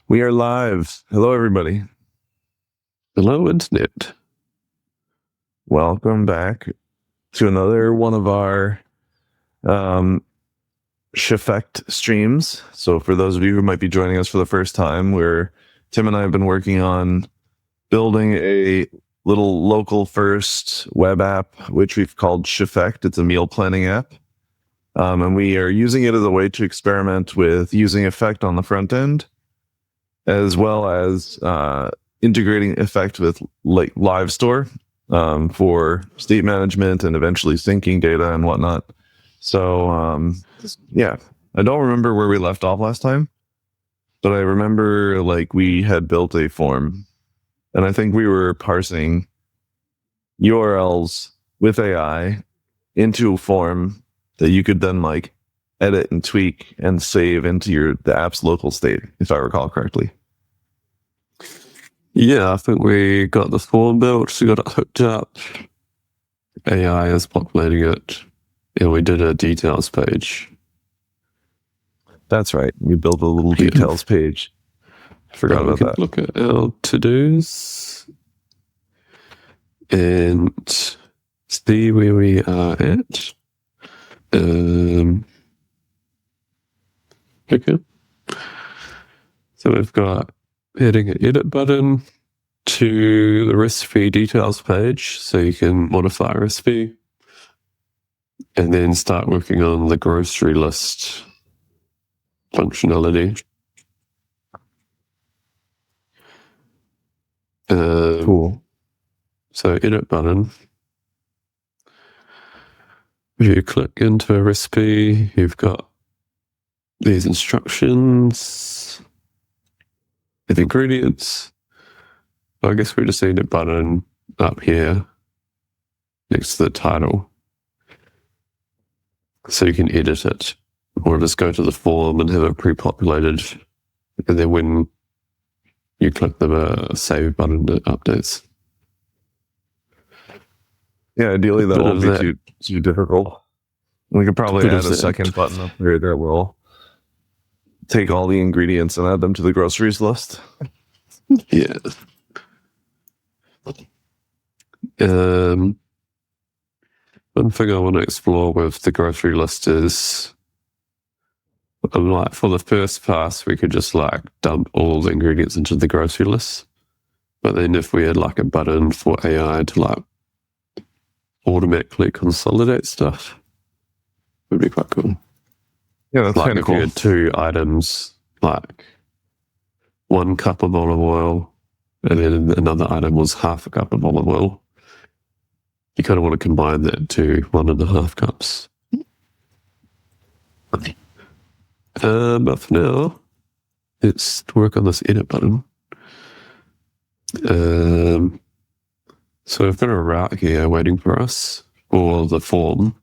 We are live. Hello, everybody. Hello, Internet. Welcome back to another one of our ChEffect streams. So for those of you who might be joining us for the first time, Tim and I have been working on building a little local first web app, which we've called ChEffect. It's a meal planning app. And we are using it as a way to experiment with using Effect on the front end, as well as integrating Effect with like LiveStore for state management and eventually syncing data and whatnot. So I don't remember where we left off last time, but I remember like we had built a form, and I think we were parsing URLs with AI into a form that you could then like edit and tweak and save into the app's local state, if I recall correctly. Yeah, I think we got the form built, we got it hooked up. AI is populating it, and we did a details page. That's right. We built a little details page. I forgot about that. Look at our to-dos and see where we are at. Okay. So we've got adding an edit button to the recipe details page so you can modify a recipe and then start working on the grocery list functionality. Cool. So edit button. If you click into a recipe, you've got these instructions with ingredients. I guess we just need a button up here next to the title so you can edit it, or just go to the form and have it pre-populated, and then when you click the save button, it updates. Yeah, ideally that won't be too difficult. We could probably add a second button up here that will take all the ingredients and add them to the groceries list. Yeah. One thing I want to explore with the grocery list is, like, for the first pass, we could just like dump all the ingredients into the grocery list. But then if we had like a button for AI to like automatically consolidate stuff, it would be quite cool. Yeah, that's like kind of cool. If you had two items, like 1 cup of olive oil, and then another item was half a cup of olive oil, you kind of want to combine that to 1.5 cups. But for now, let's work on this edit button. So we've got a route here waiting for us for the form.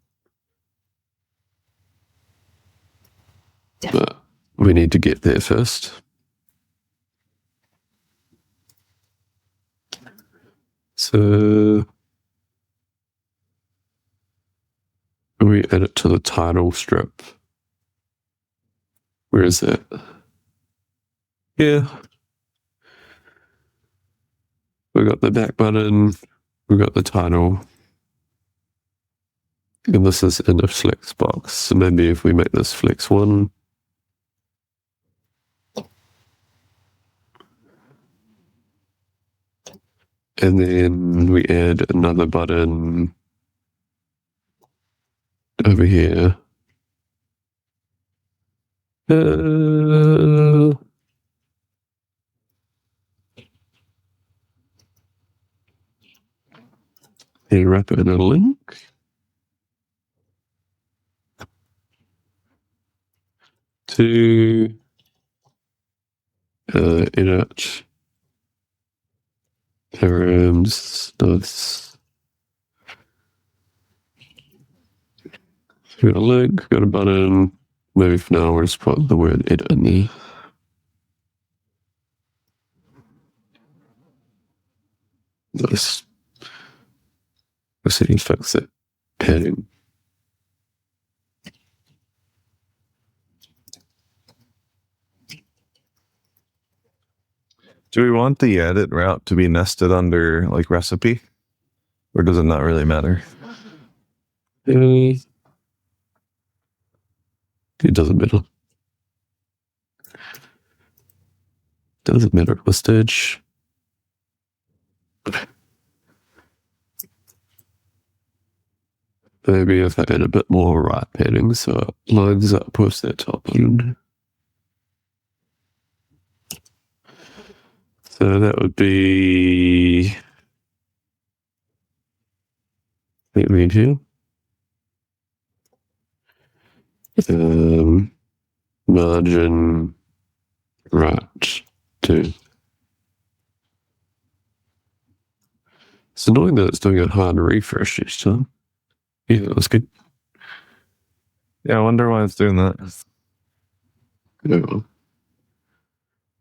But we need to get there first. So we add it to the title strip. Where is it? Yeah. We got the back button. We got the title. And this is in a flex box. So maybe if we make this flex 1. And then we add another button over here. And wrap it in a link. To edit terms. Nice. Got a link, got a button. Maybe for now we'll just put the word edit in there. Nice. Let's see if fix it. Padding. Do we want the edit route to be nested under like recipe? Or does it not really matter? It doesn't matter. Doesn't matter at this stage. Maybe if I add a bit more right padding so it lines up with that top one. So that would be let me here. Margin right 2. It's annoying that it's doing a hard refresh each time. Yeah, that's good. Yeah, I wonder why it's doing that. Oh.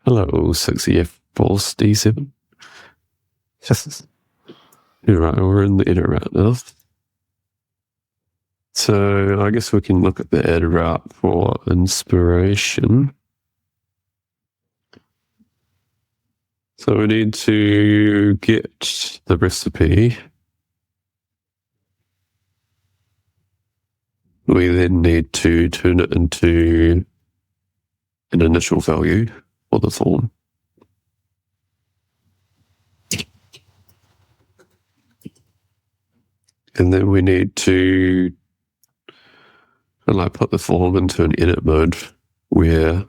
Hello, 6EF False D7. You're right, we're in the edit route now. So I guess we can look at the edit route for inspiration. So we need to get the recipe. We then need to turn it into an initial value for the form. And then we need to put the form into an edit mode where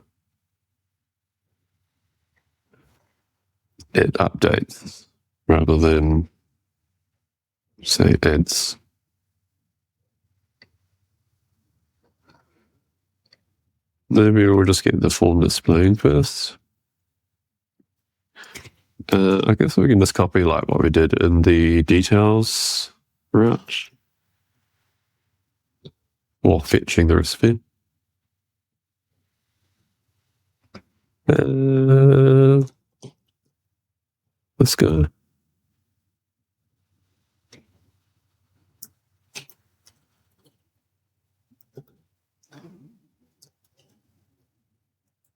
it updates rather than, say, adds. Maybe we'll just get the form displaying first. I guess we can just copy like what we did in the details route. Or fetching the recipe. Let's go.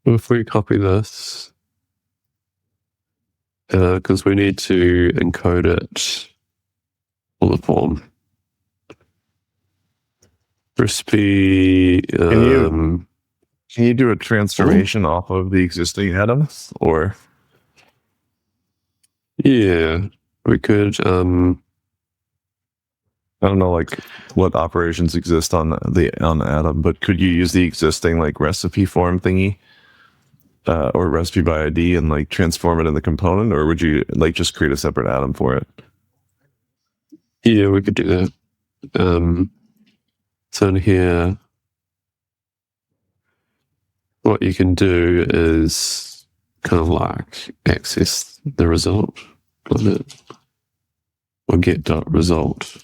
If we copy this, because we need to encode it for the form. Recipe. Can you do a transformation off of the existing atoms? Or yeah, we could. I don't know, like what operations exist on the atom, but could you use the existing like recipe form thingy, or recipe by ID, and like transform it in the component, or would you like just create a separate atom for it? Yeah, we could do that. So in here, what you can do is kind of like access the result on it, or get dot result.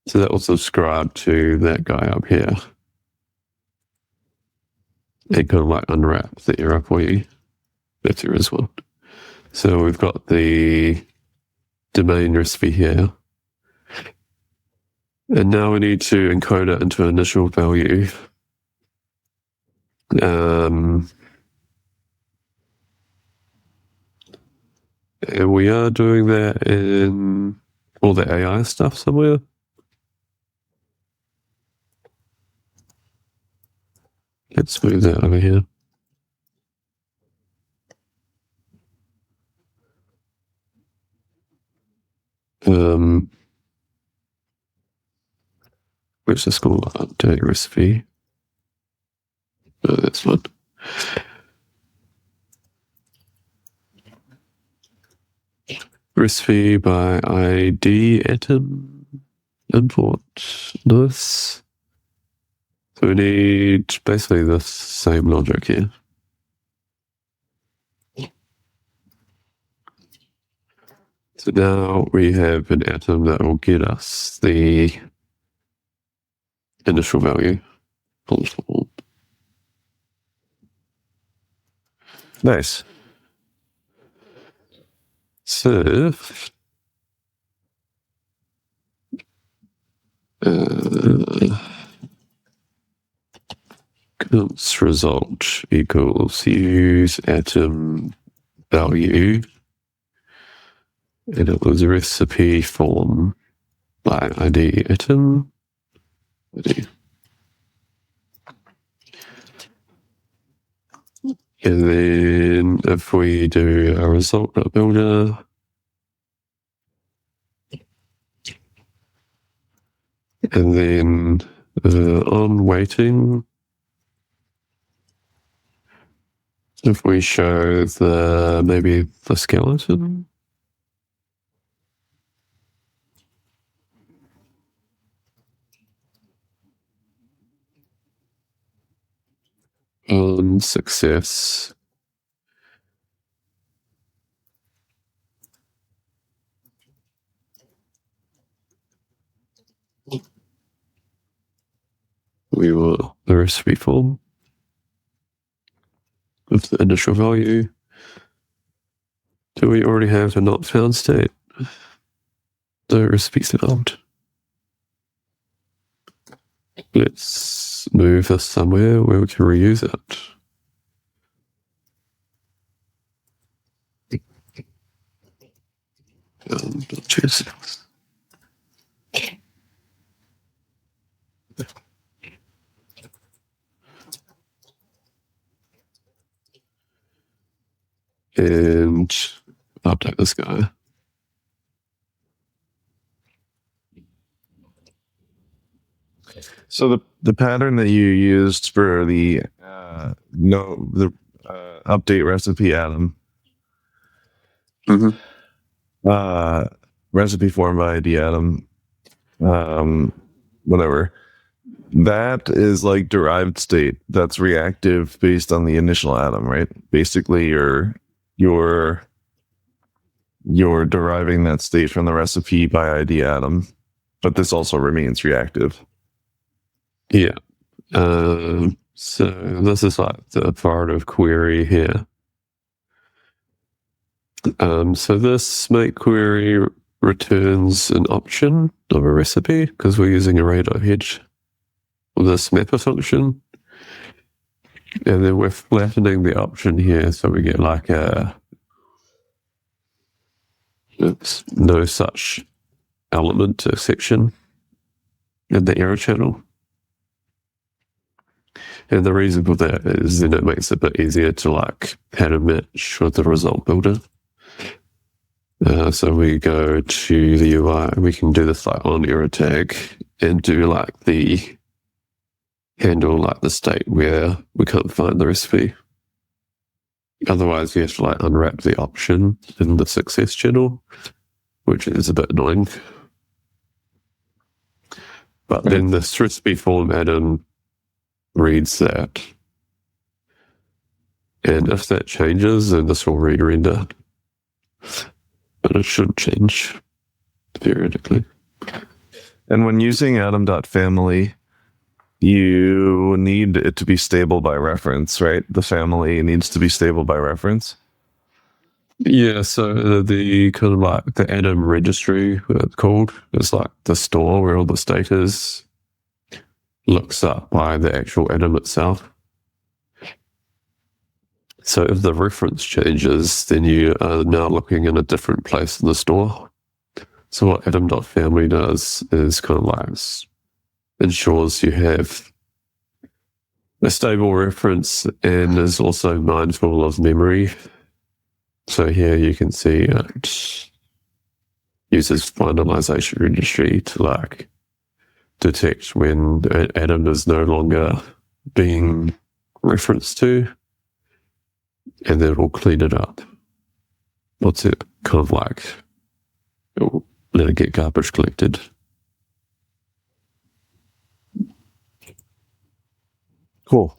So that will subscribe to that guy up here. It kind of like unwrap the error for you, if there is one. So we've got the domain recipe here. And now we need to encode it into an initial value. And we are doing that in all the AI stuff somewhere. Let's move that over here. Where's this called? Update recipe. Oh, that's one. Recipe by ID atom import this. So we need basically the same logic here. So now we have an atom that will get us the initial value. Nice. So const result equals use atom value, and it was a recipe form by ID item. ID. And then if we do a result builder, and then on waiting, if we show maybe the skeleton, on success, we will the recipe form with the initial value. Do we already have a not found state? The recipe's found. Let's move this somewhere where we can reuse it. Choose. And update this guy. So the pattern that you used for the update recipe Atom, recipe form by ID Atom, whatever, that is like derived state that's reactive based on the initial Atom, right? Basically, you're deriving that state from the recipe by ID Atom, but this also remains reactive. Yeah. So this is like the part of query here. So this make query returns an option of a recipe because we're using array.hedge with this mapper function. And then we're flattening the option here so we get like no such element to section in the error channel. And the reason for that is then it makes it a bit easier to like pattern match with the result builder. So we go to the UI, we can do this like on error tag and do like handle like the state where we can't find the recipe. Otherwise you have to like unwrap the option in the success channel, which is a bit annoying. But then this recipe form add-in reads that. And if that changes, then this will re-render. But it should change, theoretically. And when using atom.family, you need it to be stable by reference, right? The family needs to be stable by reference. Yeah, so the kind of like the atom registry, what it's called, is like the store where all the state is, looks up by the actual atom itself. So if the reference changes, then you are now looking in a different place in the store. So what atom.family does is kind of like ensures you have a stable reference and is also mindful of memory. So here you can see it uses finalization registry to like detect when an atom is no longer being referenced to, and then it will clean it up. What's it kind of like? It will let it get garbage collected. Cool.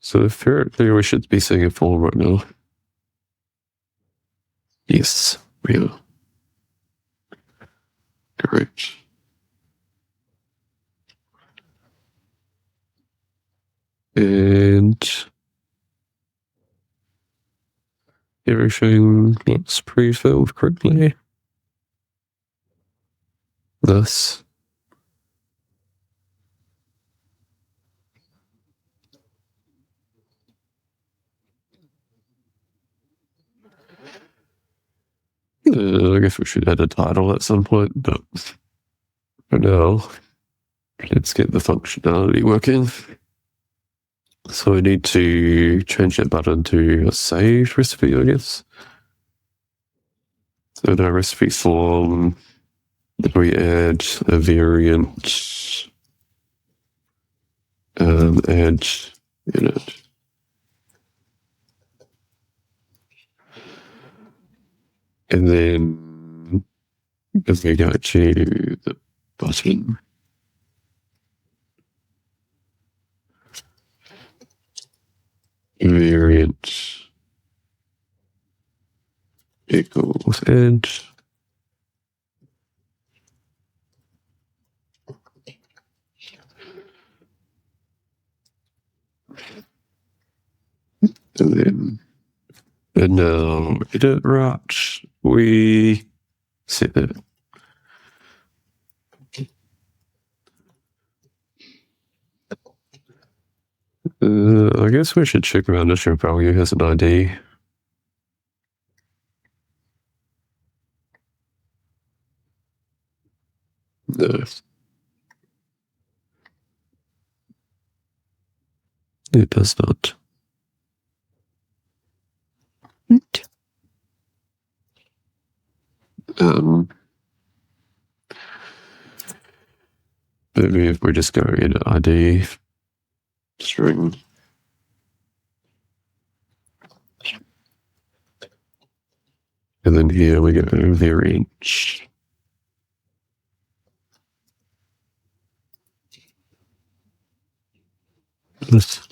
So theoretically, we should be seeing a form right now. Yes, we are. Correct. And everything looks pre-filled correctly. This. I guess we should add a title at some point, but for now, let's get the functionality working. So we need to change that button to a saved recipe, I guess. So in our recipe form, we add a variant add unit. And then if we go to the button, variant equals add. And then now edit route, we set that. I guess we should check around this value has an ID. No. It does not. Maybe if we just go in ID string. And then here we go variant. This.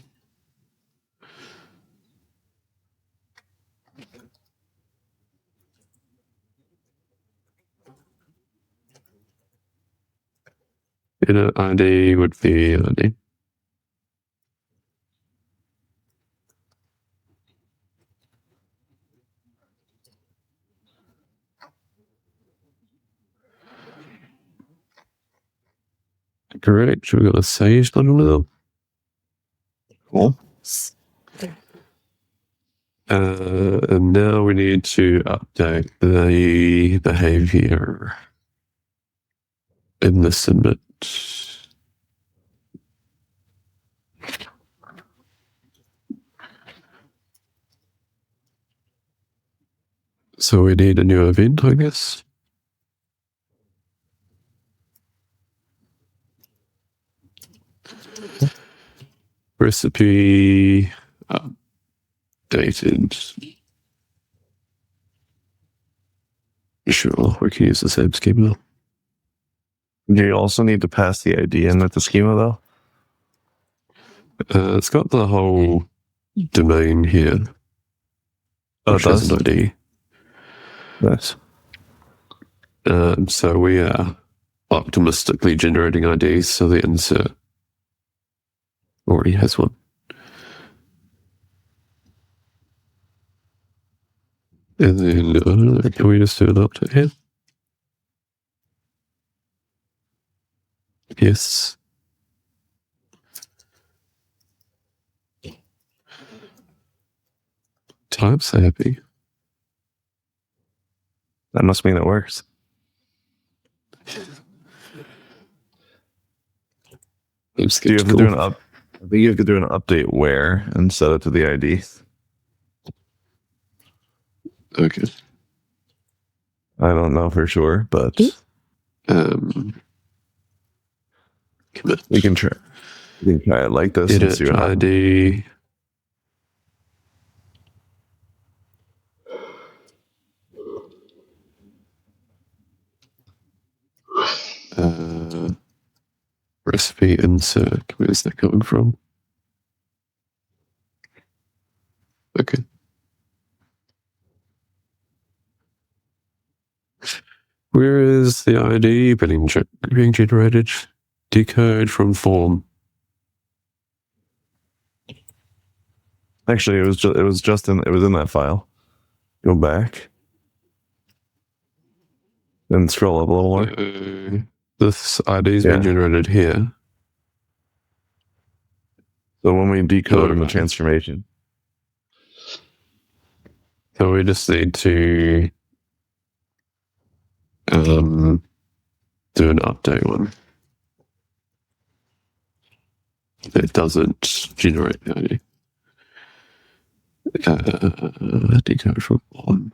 Inner ID would be ID. Correct. We've got a save button now. Cool. And now we need to update the behavior in the submit. So we need a new event, I guess. Recipe updated. Sure, we can use the same schema. Do you also need to pass the ID in with the schema, though? It's got the whole domain here. Oh, Which it has does? an ID. Nice. So we are optimistically generating IDs, so the insert already has one. And then can we just do an update here? Yes. Type's happy. That must mean it works. I'm Do you have to skeptical. do I think you have to do an update where and set it to the ID. Okay. I don't know for sure, but Commit. we can try. We can try it like this and see Edit what happens. ID. Recipe insert. Where's that coming from? Okay. Where is the ID being generated? Decode from form. Actually, it was in that file. Go back. Then scroll up a little more. This ID has been generated here. So when we decode in the Alright. transformation. So we just need to do an update one. It doesn't generate the ID. Decode from one.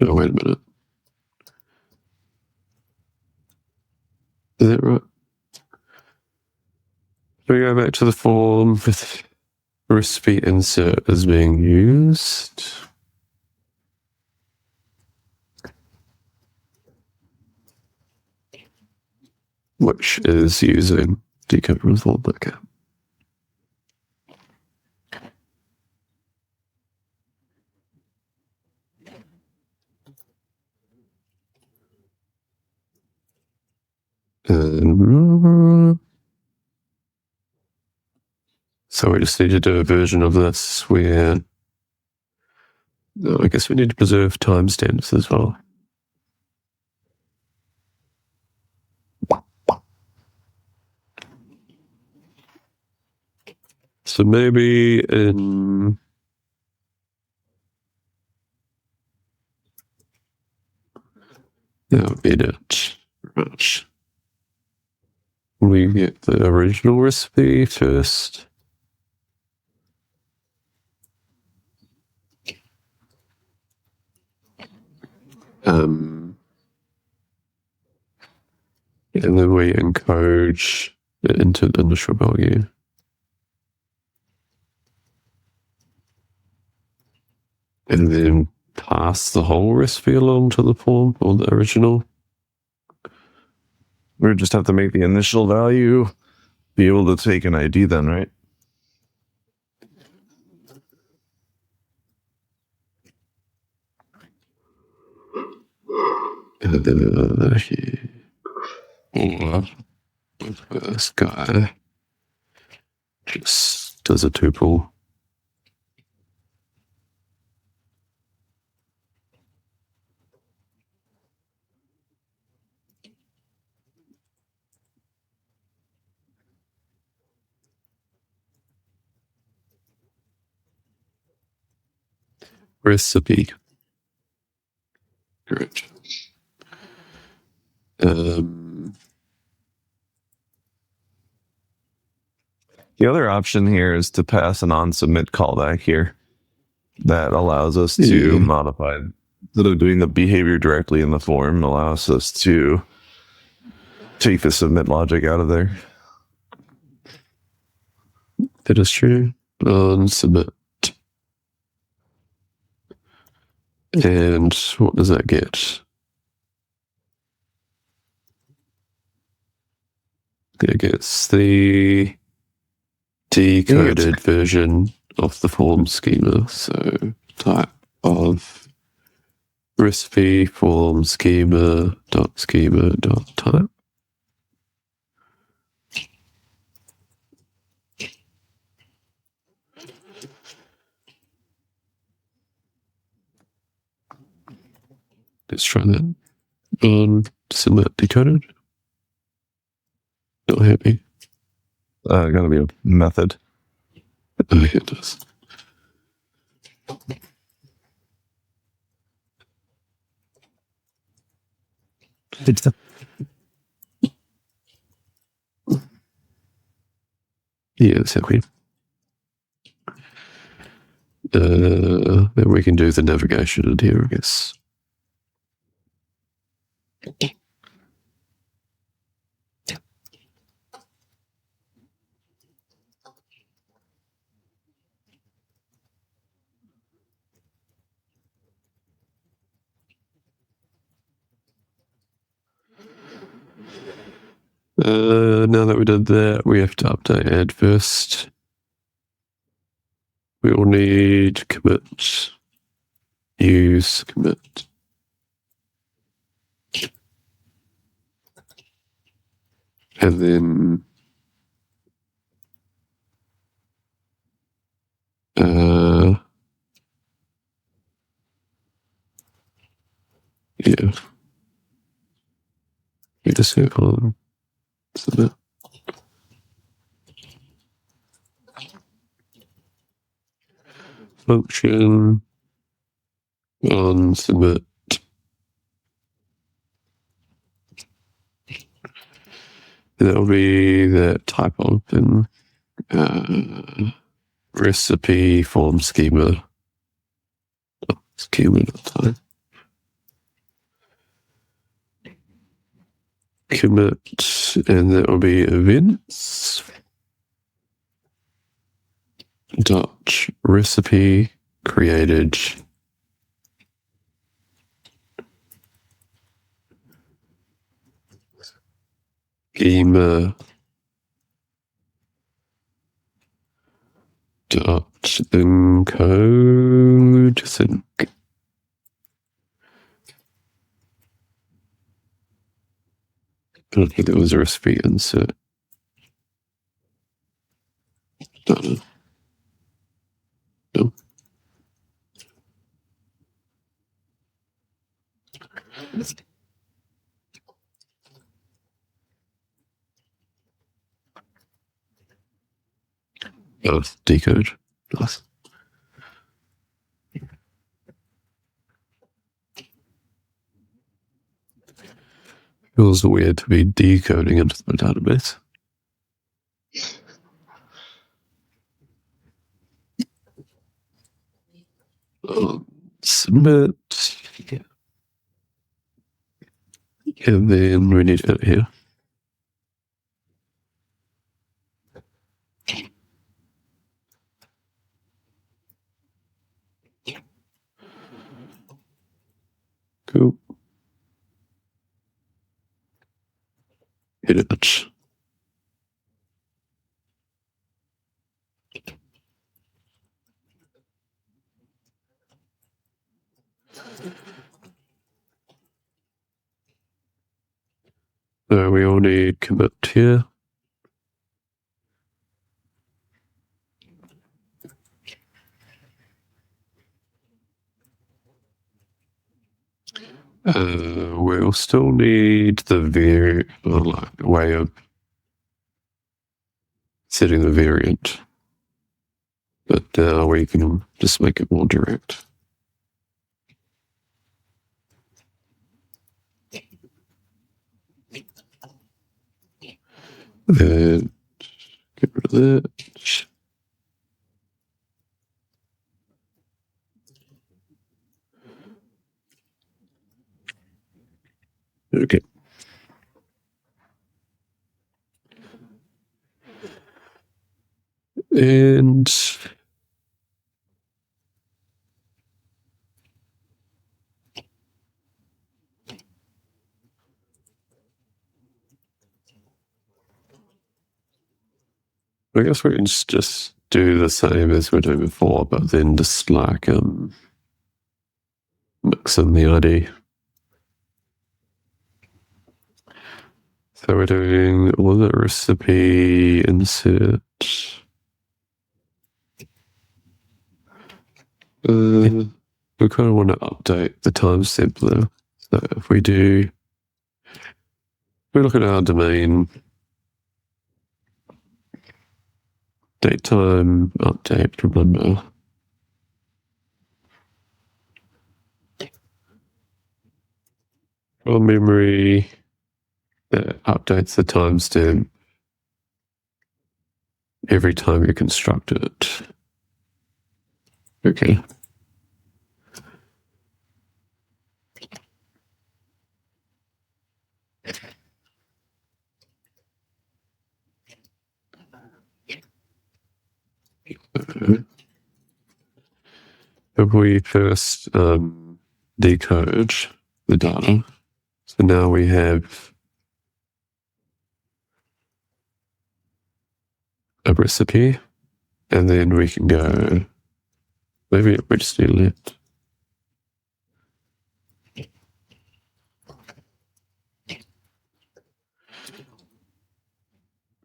Oh, wait a minute. Is that right? We go back to the form with recipe insert is being used. Which is using decode from form. Okay. So we just need to do a version of this where I guess we need to preserve timestamps as well. So maybe in edit, right. We get the original recipe first. And then we encode it into the initial value. And then pass the whole recipe along to the form or the original. We just have to make the initial value be able to take an ID then, right? This guy just does a tuple. Recipe. Correct. The other option here is to pass an on-submit callback here that allows us to modify, instead of doing the behavior directly in the form, allows us to take the submit logic out of there. That is true. On submit. And what does that get? It gets the decoded version of the form schema. So type of recipe form schema dot type. Let's try that. On submit decoded. Not happy. Gotta be a method. Oh, yeah, it does. Yeah, that's happy. Then we can do the navigation in here, I guess. Now that we did that, we have to update add first. We will need commit, use commit. And then yeah. We just go on submit. Function on submit. That'll be the type open recipe form schema. Schema.type. Commit, and that will be events dot recipe created schema dot encode sync. I don't think there was a recipe insert. Done. No. Oh, decode. Nice. Feels weird to be decoding into the database. Submit. And then we need it here. Cool. Hit it. So we all need commit here. We'll still need the way of setting the variant, but now we can just make it more direct. Then get rid of that. Okay. And I guess we can just do the same as we did before, but then just like mix in the ID. So we're doing all the recipe insert. We kind of want to update the timestamp though. So if we look at our domain, date time update, remember. From memory, that updates the timestamp every time you construct it. Okay. If we first decode the data, so now we have a recipe, and then we can go, maybe we just need left.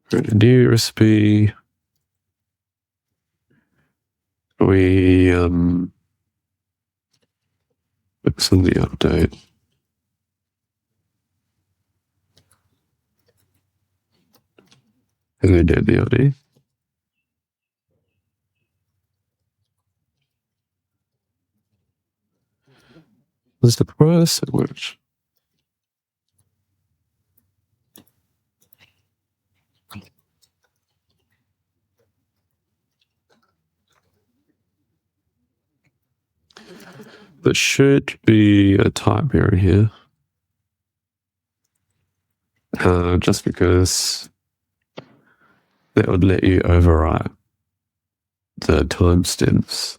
Create a new recipe. We fix in the update. And then do the ID. Was the provider sandwich? There should be a type error here. Just because that would let you overwrite the timestamps.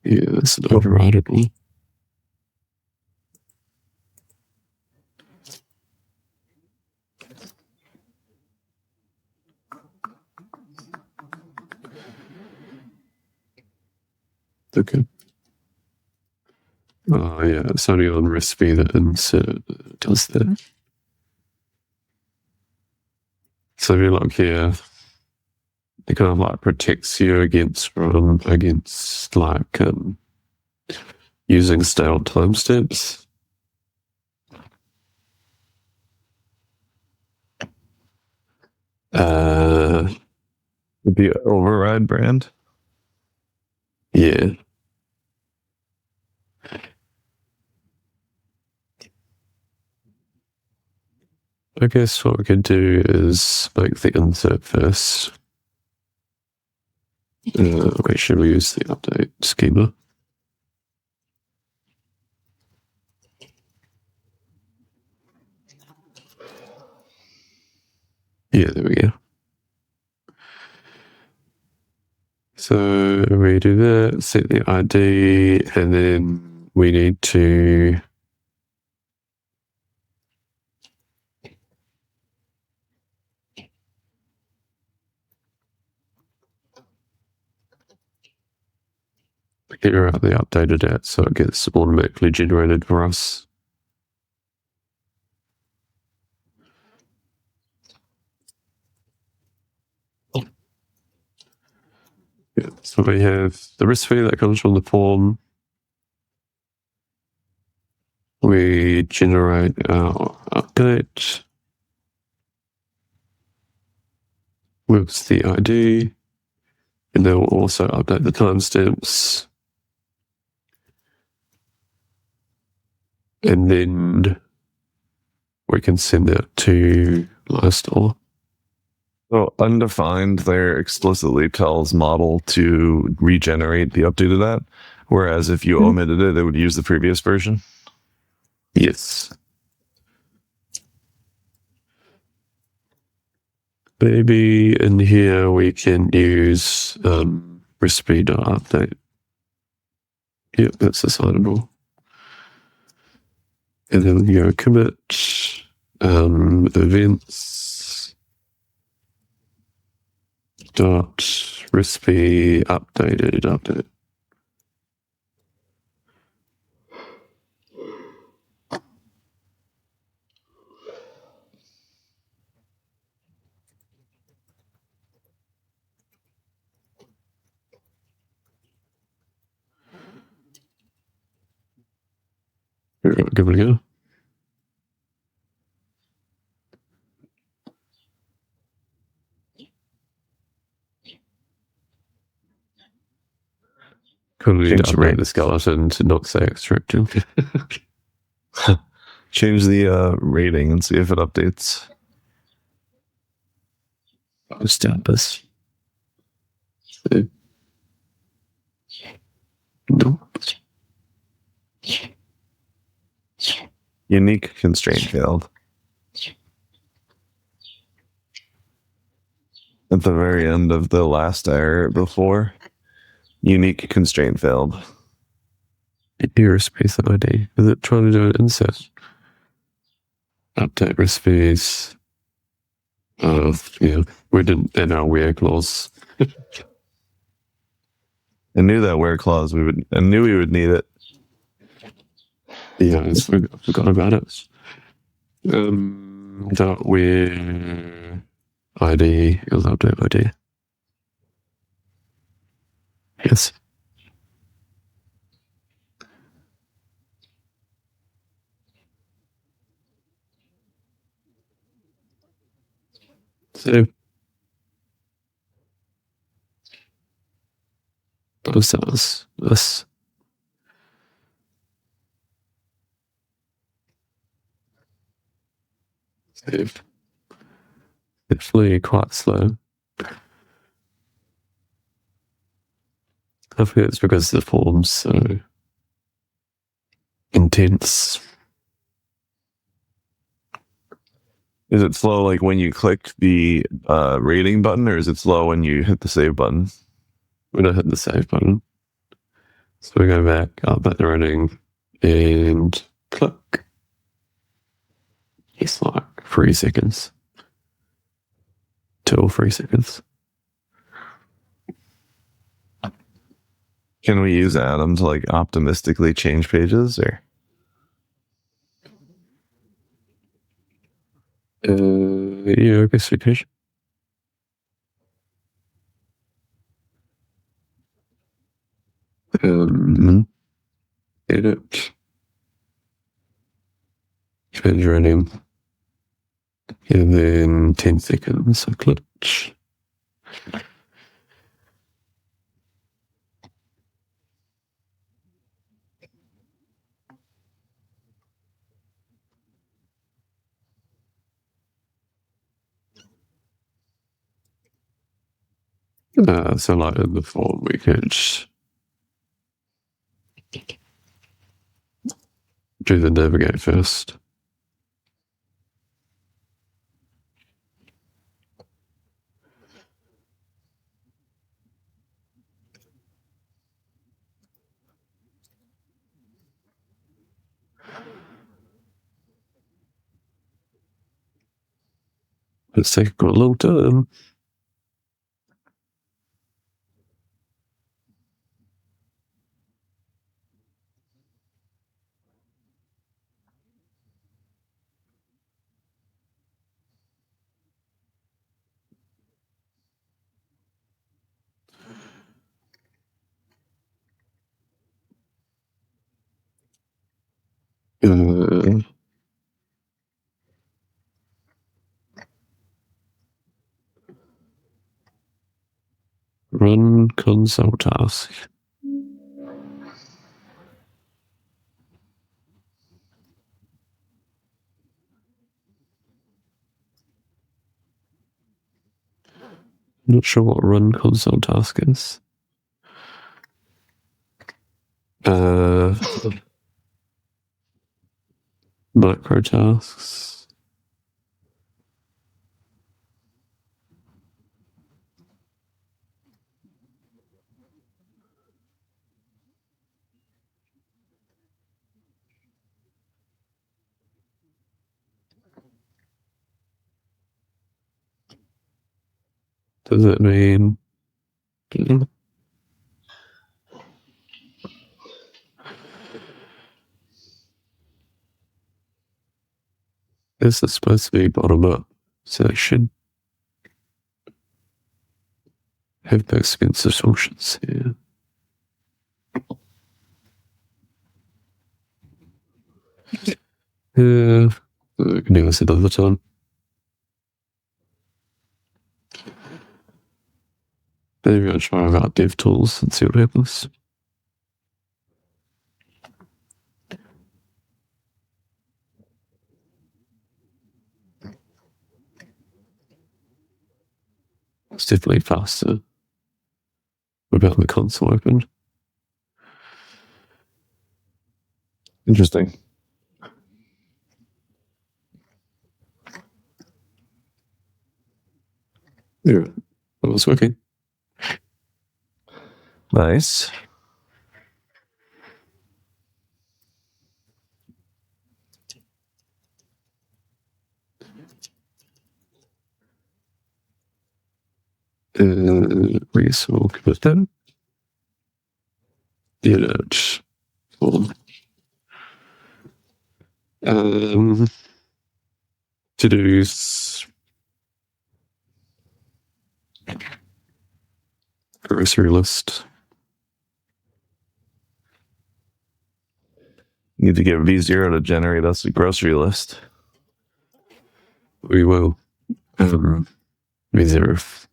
Yeah, it's an overridable. Okay. Oh yeah, it's only on recipe that insert does that. So if you look here, it kind of like protects you against like using stale timestamps. The override brand. Yeah. I guess what we could do is make the insert first. Okay, should we use the update schema? Yeah, there we go. So we do that, set the ID, and then we need to figure out the updated at so it gets automatically generated for us. Yeah, so we have the recipe that comes from the form. We generate our update with the ID, and then we'll also update the timestamps. And then we can send it to LiveStore. So undefined there explicitly tells model to regenerate the update of that. Whereas if you omitted it, it would use the previous version. Yes. Maybe in here we can use recipe.update. Yep, that's assignable. And then we go commit events dot recipe updated update. Give it a go. Could we Change the update rate. the skeleton to not say extracting? Change the rating and see if it updates. Status. No. Unique constraint failed. At the very end of the last error before, unique constraint failed. Error space ID. Is it trying to do an insert? Update recipes. Yeah, we didn't in our where clause. I knew that where clause I knew we would need it. Yeah, I forgot about it. Dot where ID is update ID. Yes. Save. What's that? This. Save. Definitely quite slow. I think it's because the form's so intense. Is it slow like when you click the rating button, or is it slow when you hit the save button? When I hit the save button. So we go back up at the rating and click. It's like 3 seconds. 2 or 3 seconds. Can we use Atom to like optimistically change pages, or? Yeah, I guess we could. Edit. Change rating. And then 10 seconds. I click. So like in the form we could do the navigate first. Let's take a little time. Run console task. Not sure what run console task is. Micro tasks. Does it mean this is supposed to be bottom up, so it should have those against the functions here. Yeah, I can do this another time. Maybe I'll try about dev tools and see what happens. It's definitely faster without the console open. Interesting. Yeah, it was working. Nice. Resolve commit them. Unit form. To-dos. Grocery list. You need to get V0 to generate us a grocery list. We will. reserve.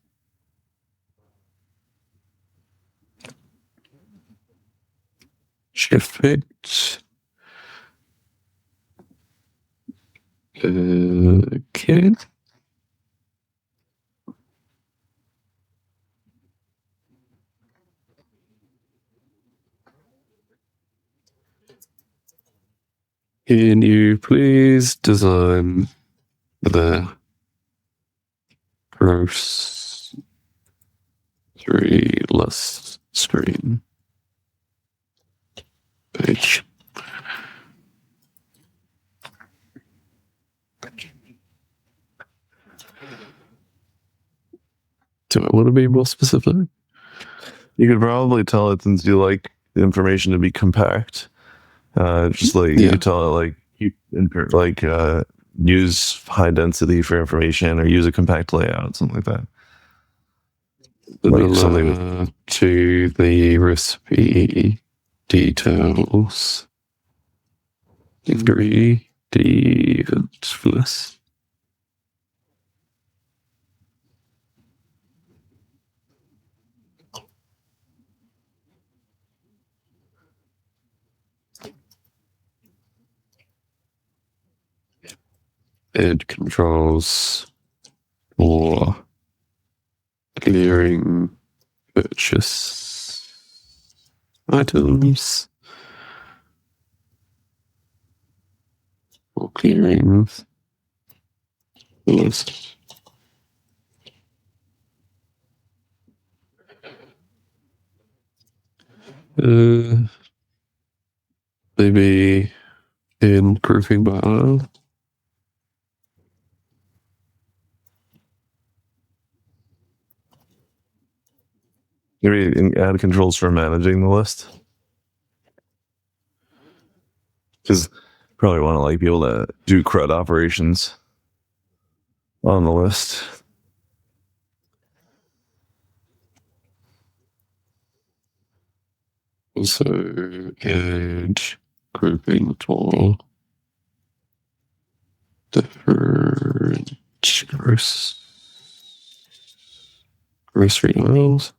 ChEffect. Okay. Can you please design the grocery list screen page? Do I want to be more specific? You could probably tell it, since you like the information to be compact. Just like you could tell it use high density for information, or use a compact layout, something like that. Like something to the recipe details. Ingredients list. Add controls for clearing purchase items or clearing the list. Maybe in grouping by aisle. Maybe add controls for managing the list, because probably want to like be able to do CRUD operations on the list. Also add grouping for different grocery aisles.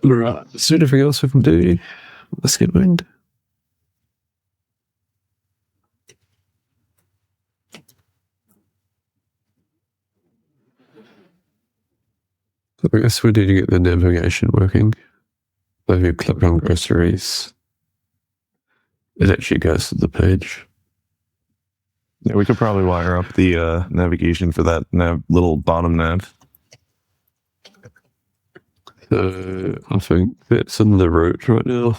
Right. Is there anything else we can do? Let's get wind. I guess we need to get the navigation working. If you click on groceries, it actually goes to the page. Yeah, we could probably wire up the navigation for that little bottom nav. So I think that's in the root right now.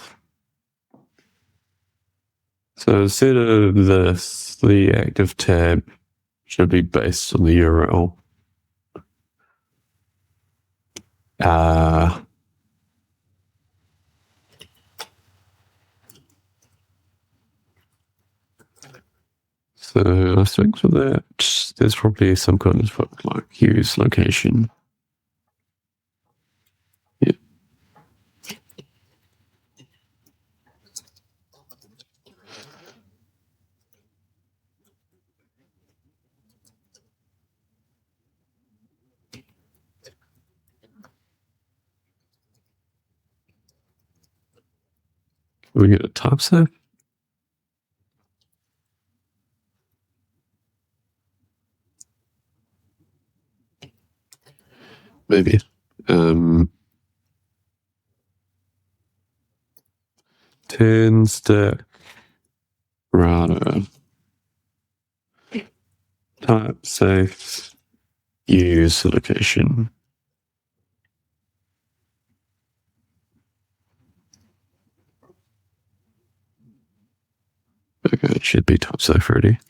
So instead of this, the active tab should be based on the URL. So I think for that, there's probably some kind of like use location. Yeah. Can we get a TypeScript? Maybe. 10 stack router type safe use location. Okay, it should be type safe already.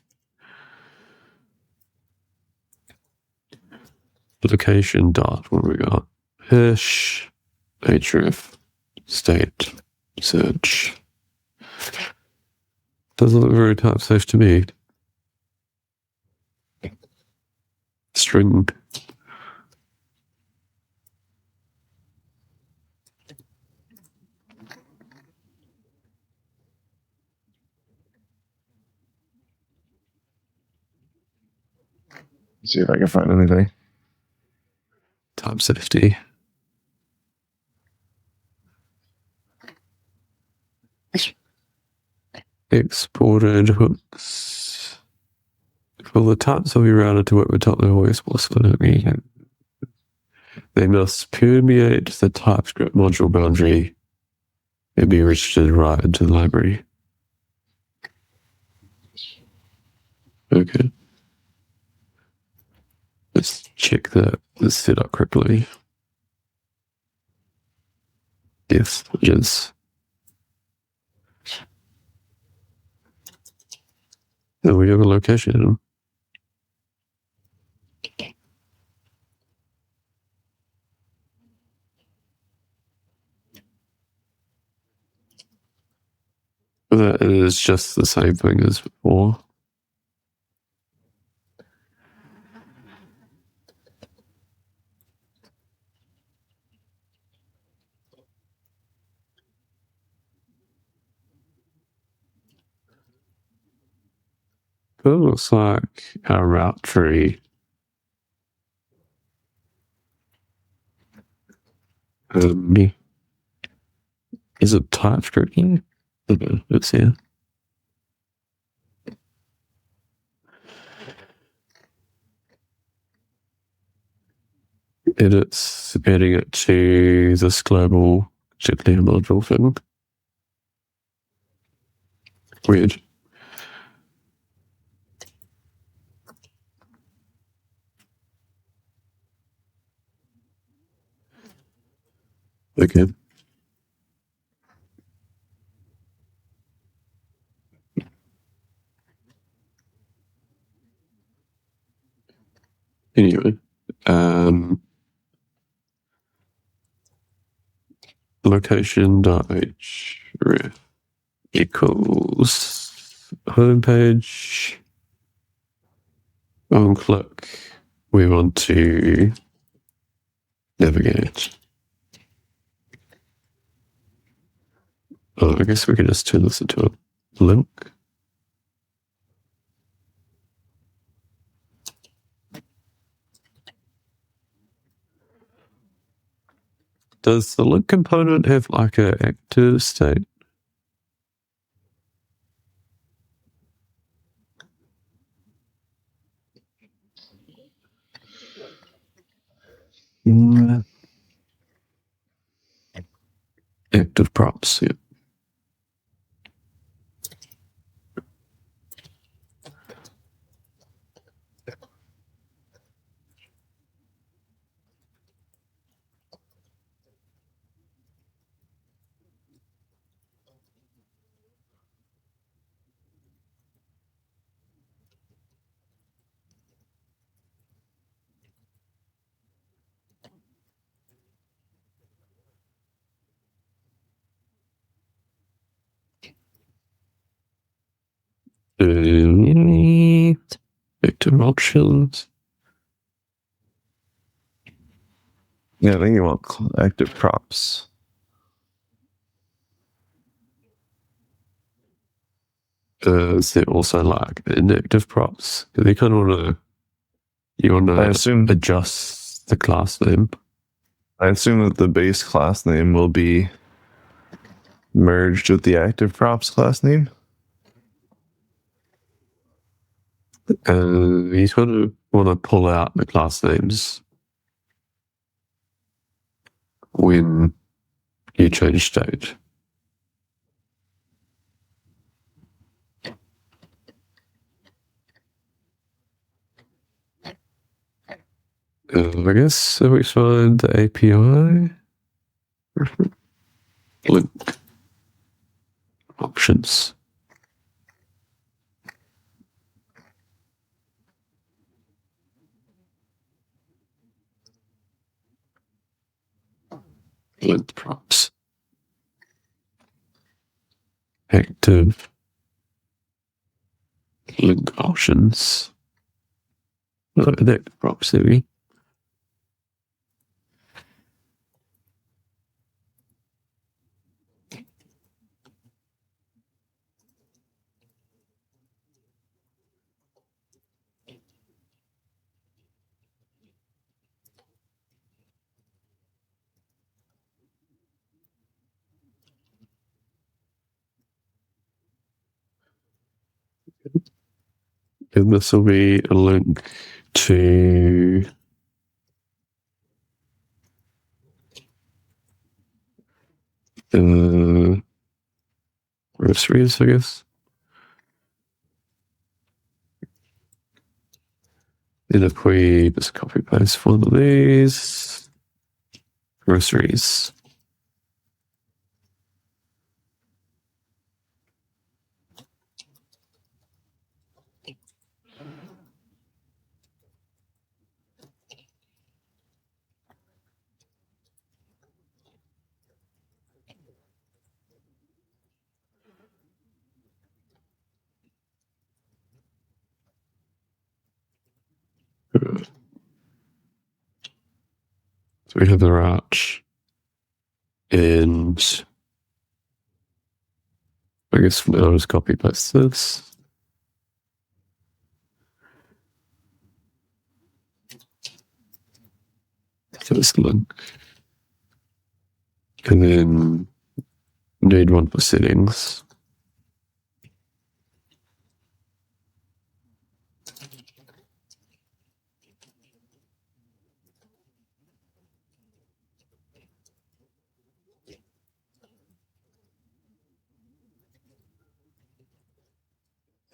Location dot, what we got? Hash, href, state, search. Doesn't look very type safe to me. string. See if I can find anything. Type safety. Exported hooks. For the types will be routed to work with top level explicitly. They must permeate the TypeScript module boundary and be registered right into the library. Okay. Let's check that it's set up correctly. Yes, it is. And we have a location. That is just the same thing as before. But it looks like our route tree. Is it TypeScript here? Okay, it's here. It's adding it to this global particular module thing. Weird. Okay. Anyway, location.href equals homepage. On click, we want to navigate. Oh, I guess we could just turn this into a link. Does the link component have like an active state? Active props, yeah. Active options. Yeah, I think you want active props. Is there also like inactive props? Because you kind of want to, I assume adjust the class name. I assume that the base class name will be merged with the active props class name. You kind of want to pull out the class names when you change state. I guess if we find the API link options. Link props. Active link options. That proxy. And this will be a link to groceries, I guess. And if we just copy paste one of these groceries. So we have the arch, and I guess I'll just copy paste this. So it's the link. And then need one for settings.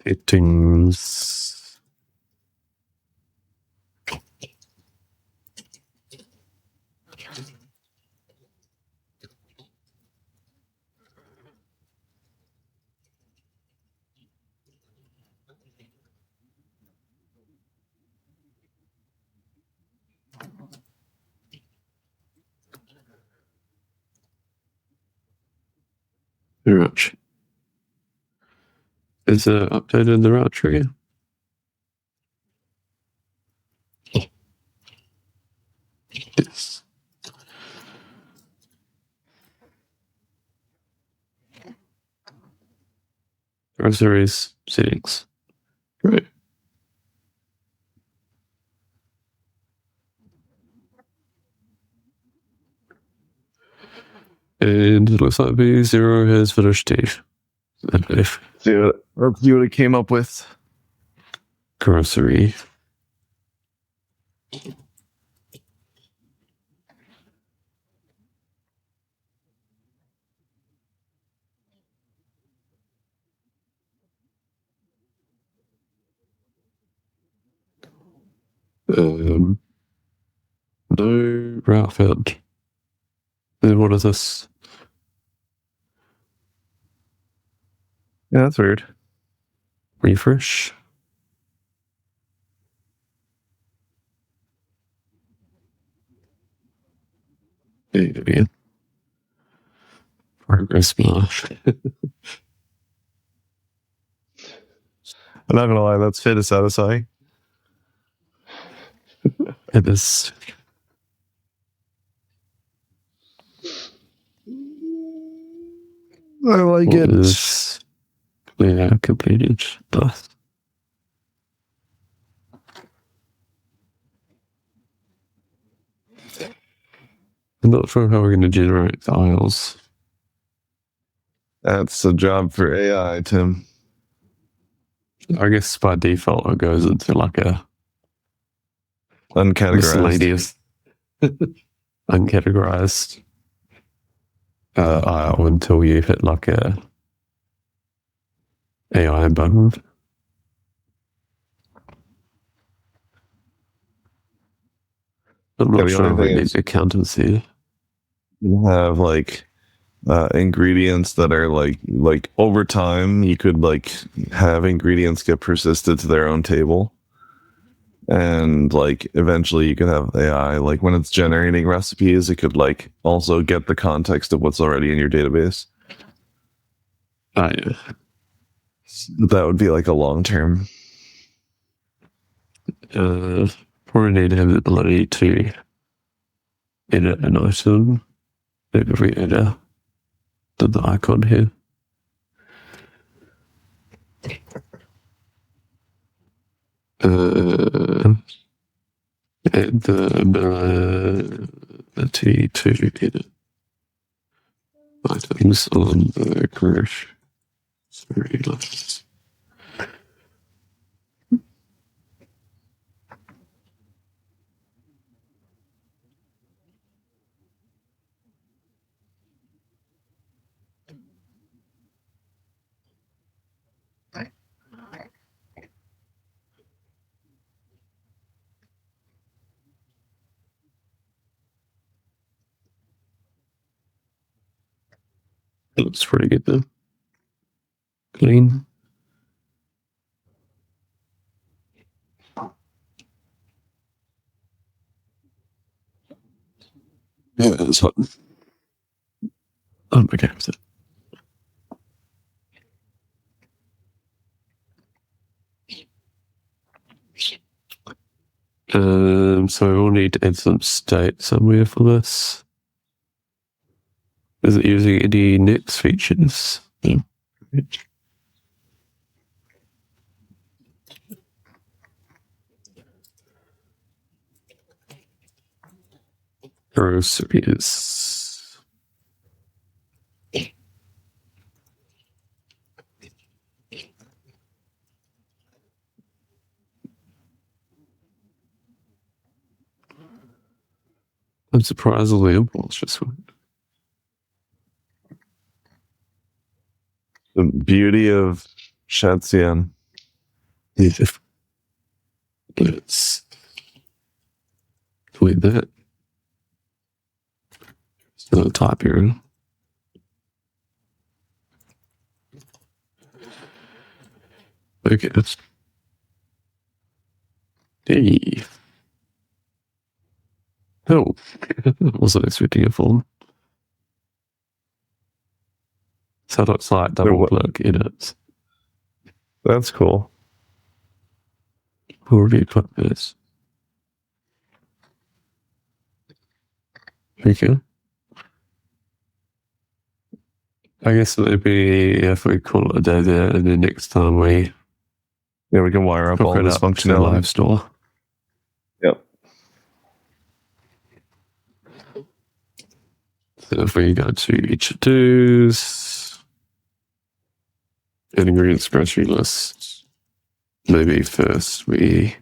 Settings. Arch. Is it updated the route tree? Yes. Groceries settings. Great. And it looks like V0 has finished Steve. See what it came up with. Grocery. No route found. Then what is this? Yeah, that's weird. Refresh. Yeah. Progress bar. I'm not gonna lie, that's fit is satisfying. It is. I like What it. is completed stuff. I'm not sure how we're going to generate files. That's a job for AI, Tim. I guess by default it goes into like a Uncategorized. miscellaneous, uncategorized aisle until you hit like a AI button. I'm Yeah, not the sure only if thing it is needs accountancy. you have like ingredients that are like over time you could like have ingredients get persisted to their own table. And like eventually you could have AI, like when it's generating recipes, it could like also get the context of what's already in your database. Yeah. That would be like a long term. Probably need to have the ability to edit an item. Maybe if we edit the icon here. And the ability to edit items on the crash. Sorry, let's. It looks pretty good though. Clean. Yeah, that's hot. I'm okay with it. So we'll need to add some state somewhere for this. Is it using any next features? Yeah. Groceries. I'm surprised all the imports just went. The beauty of Shatsian. Yeah. Let's delete that. So type here. Okay. Hey. Oh, wasn't expecting a form. So it looks like double click edits. That's cool. We'll review click this. Okay. I guess maybe if we call it a day there, and then next time we can wire up all this functionality. LiveStore. Yep. So if we go to each do's, ingredients grocery list, maybe first we.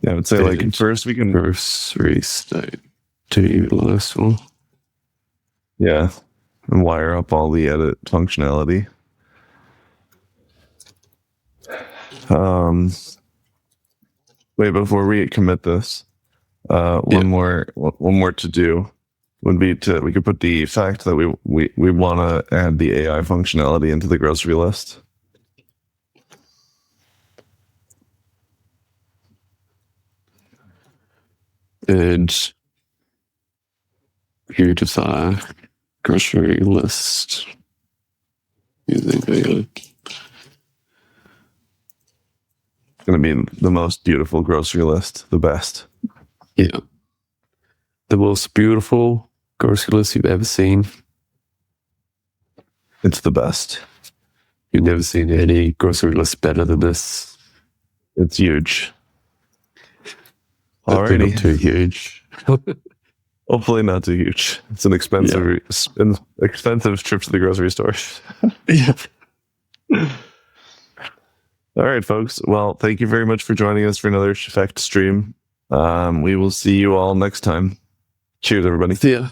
Yeah, I would say like first we can grocery state to LiveStore. Yeah, and wire up all the edit functionality. Wait, before we commit this, one more to do would be we could put the fact that we want to add the AI functionality into the grocery list. And beautify grocery list using AI. It's going to be the most beautiful grocery list, the best. Yeah. The most beautiful grocery list you've ever seen. It's the best. You've never seen any grocery list better than this. It's huge. Hopefully not too huge. Hopefully not too huge. It's an expensive trip to the grocery store. Yeah. All right, folks. Well, thank you very much for joining us for another ChEffect stream. We will see you all next time. Cheers, everybody. See ya.